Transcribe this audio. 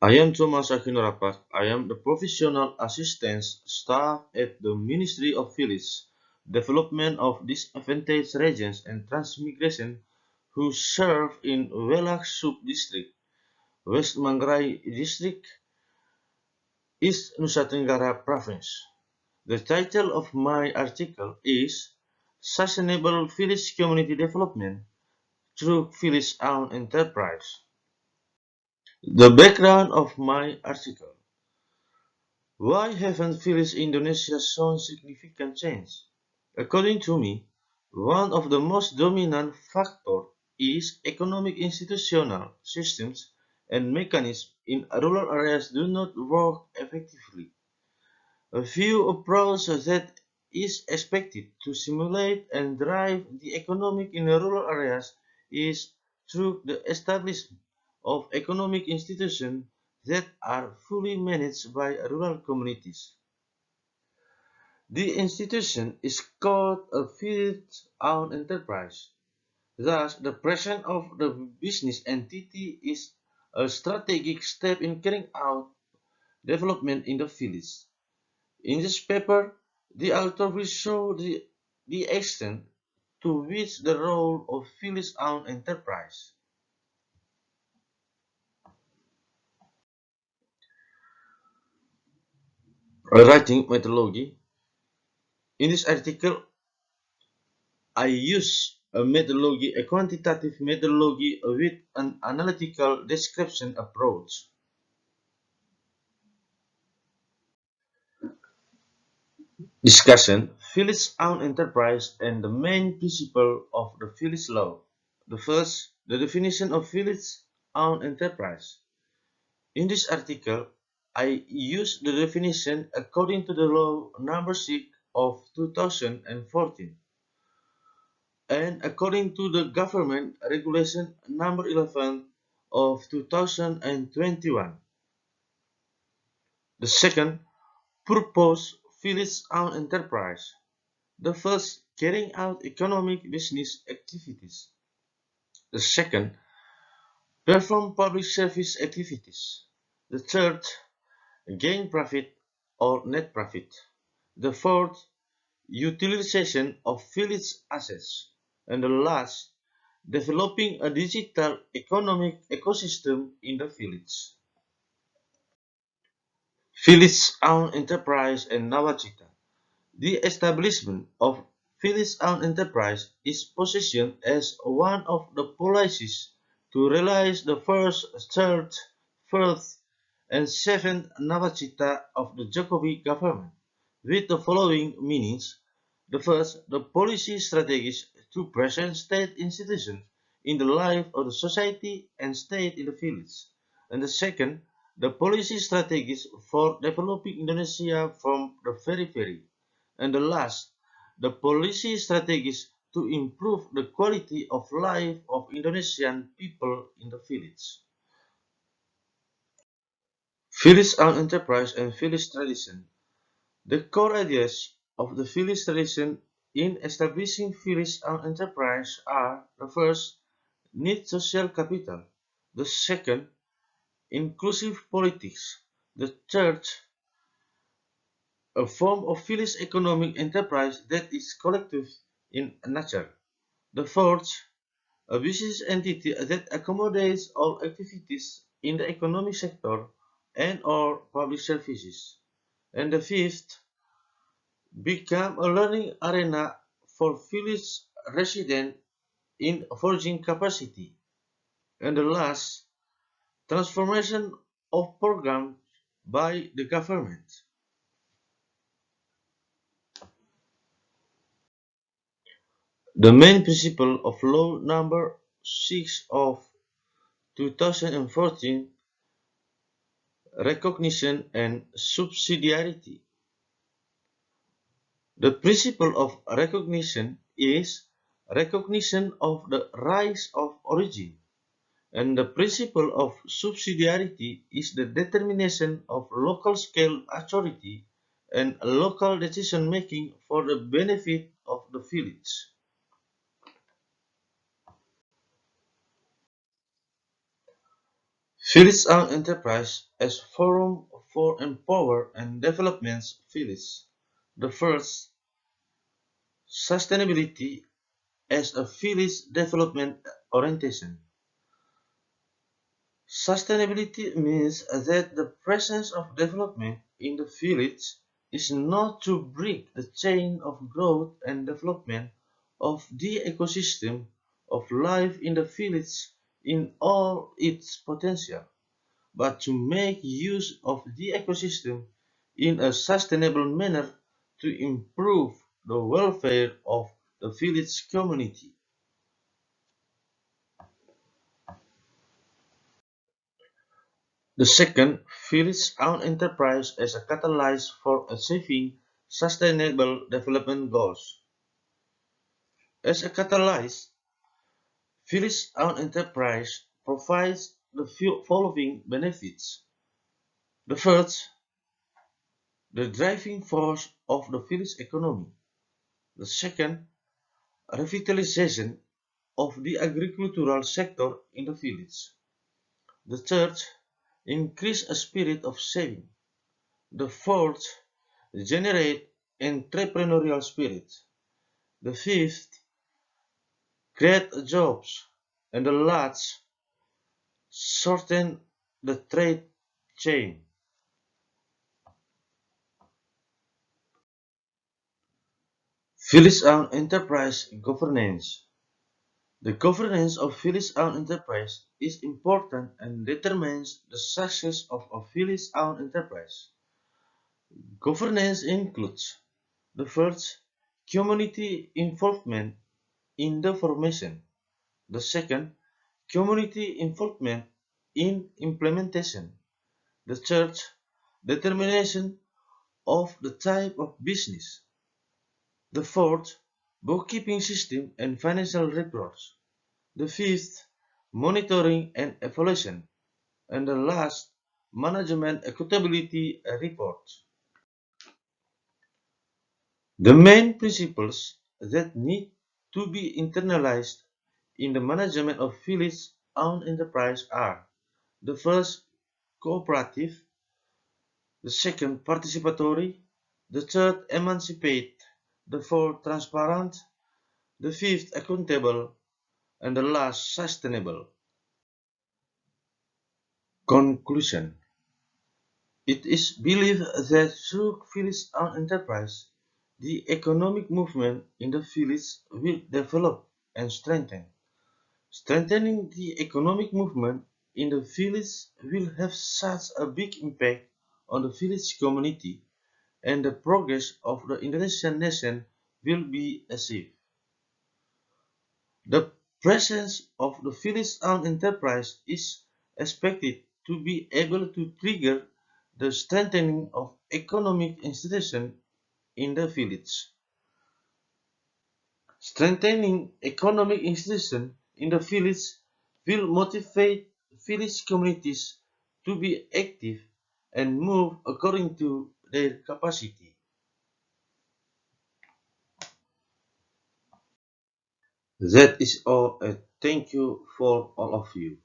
I am Tomas Aquino. I am the professional assistant staff at the Ministry of Village Development of Disadvantaged Regions and Transmigration, who serve in Welak Sub-District, West Manggarai District, East Nusa Tenggara Province. The title of my article is Sustainable Village Community Development through Village-Owned Enterprise. The background of my article. Why haven't village Indonesia shown significant change? According to me, one of the most dominant factors is economic institutional systems and mechanisms in rural areas do not work effectively. A few approach that is expected to stimulate and drive the economic in rural areas is through the establishment of economic institutions that are fully managed by rural communities. The institution is called a village-owned enterprise. Thus, the presence of the business entity is a strategic step in carrying out development in the village. In this paper, the author will show the extent to which the role of village-owned enterprise. Writing methodology. In this article, I use a quantitative methodology with an analytical description approach. Discussion: Village-owned enterprise and the main principle of the village law. The first, the definition of village-owned enterprise. In this article, I use the definition according to the law number 6 of 2014 and according to the government regulation number 11 of 2021. The second, purpose village-owned enterprise. The first, carrying out economic business activities. The second, perform public service activities. The third, gain profit or net profit. The fourth, utilization of village assets. And the last, developing a digital economic ecosystem in the village. Village-owned enterprise and nawacita. The establishment of village-owned enterprise is positioned as one of the policies to realize the first, third, fourth, and seventh nawacita of the Jokowi government, with the following meanings. The first, the policy strategies to present state institutions in the life of the society and state in the village. And the second, the policy strategies for developing Indonesia from the periphery. And the last, the policy strategies to improve the quality of life of Indonesian people in the village. Village-owned enterprise and village tradition. The core ideas of the village tradition in establishing village-owned enterprise are: the first, need social capital; the second, inclusive politics; the third, a form of village economic enterprise that is collective in nature; the fourth, a business entity that accommodates all activities in the economic sector and/or public services; and the fifth, become a learning arena for village residents in forging capacity; and the last, transformation of programs by the government. The main principle of law number 6 of 2014, recognition and subsidiarity. The principle of recognition is recognition of the rights of origin, and the principle of subsidiarity is the determination of local scale authority and local decision making for the benefit of the village. Village-owned enterprise as forum for empower and development village. The first, sustainability as a village development orientation. Sustainability means that the presence of development in the village is not to break the chain of growth and development of the ecosystem of life in the village in all its potential, but to make use of the ecosystem in a sustainable manner to improve the welfare of the village community. The second, village-owned enterprise as a catalyst for achieving sustainable development goals. As a catalyst, village-owned enterprise provides the following benefits. The first, the driving force of the village economy. The second, revitalization of the agricultural sector in the village. The third, increase a spirit of saving. The fourth, generate entrepreneurial spirit. The fifth, create jobs. And the last, shorten the trade chain. Village-owned enterprise governance. The governance of village-owned enterprise is important and determines the success of a village-owned enterprise. Governance includes the first, community involvement in the formation. The second, community involvement in implementation. The third, determination of the type of business. The fourth, bookkeeping system and financial reports. The fifth, monitoring and evaluation. And the last, management accountability reports. The main principles that need to be internalized in the management of village-owned enterprise are: the first, cooperative; the second, participatory; the third, emancipate; the fourth, transparent; the fifth, accountable; and the last, sustainable. Conclusion: it is believed that through village-owned enterprise, the economic movement in the village will develop and strengthen. Strengthening the economic movement in the village will have such a big impact on the village community, and the progress of the Indonesian nation will be achieved. The presence of the village-owned enterprise is expected to be able to trigger the strengthening of economic institutions in the village. Strengthening economic institutions in the village will motivate village communities to be active and move according to their capacity. That is all, and thank you for all of you.